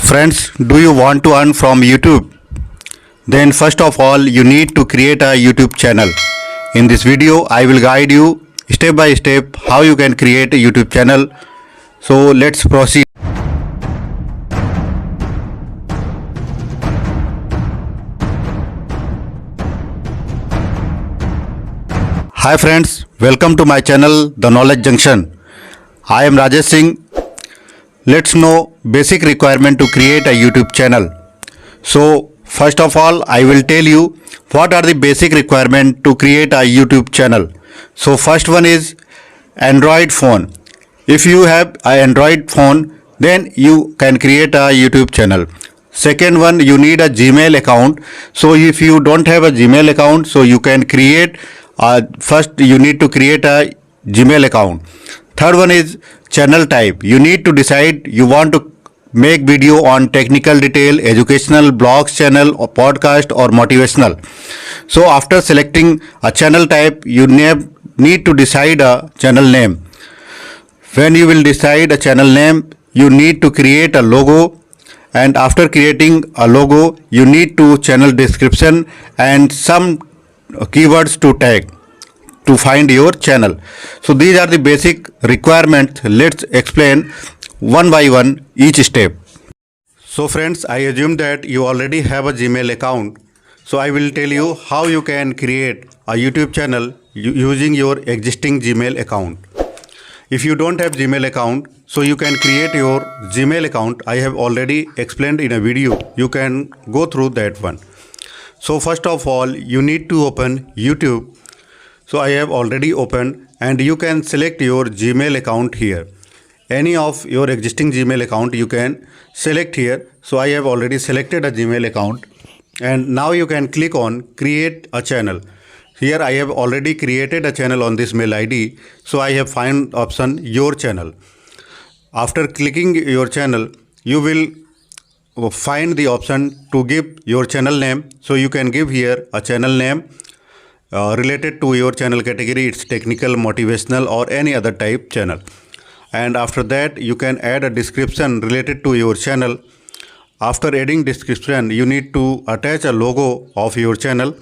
Friends, do you want to earn from YouTube? Then first of all, you need to create a YouTube channel. In this video, I will guide you step by step how you can create a YouTube channel. So let's proceed. Hi friends, welcome to my channel The Knowledge Junction. I am Rajesh Singh. Let's know basic requirement to create a YouTube channel. So first of all, I will tell you what are the basic requirement to create a YouTube channel. So first one is Android phone. If you have an Android phone, then you can create a YouTube channel. Second one, you need a Gmail account. So if you don't have a Gmail account, so you can create first you need to create a Gmail account. Third one is channel type. You need to decide you want to make video on technical detail, educational, blogs channel or podcast or motivational. So after selecting a channel type, you need to decide a channel name. When you will decide a channel name, you need to create a logo, and after creating a logo, you need to channel description and some keywords to tag to find your channel. So these are the basic requirements. Let's explain one by one each step. So friends, I assume that you already have a Gmail account. So I will tell you how you can create a YouTube channel using your existing Gmail account. If you don't have Gmail account, so you can create your Gmail account. I have already explained in a video. You can go through that one. So first of all, you need to open YouTube. So I have already opened, and you can select your Gmail account here. Any of your existing Gmail account you can select here. So I have already selected a Gmail account, and now you can click on create a channel. Here I have already created a channel on this mail ID. So I have found option your channel. After clicking your channel, you will find the option to give your channel name. So you can give here a channel name related to your channel category. It's technical, motivational or any other type channel. And after that, you can add a description related to your channel. After adding description, you need to attach a logo of your channel.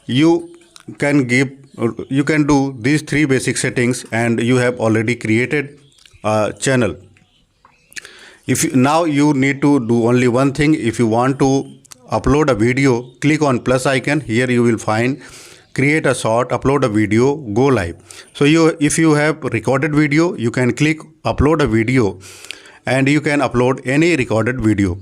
You can do these three basic settings, and you have already created a channel. Now you need to do only one thing. If you want to upload a video, click on plus icon. Here you will find create a short, upload a video, go live. So if you have recorded video, you can click upload a video, and you can upload any recorded video.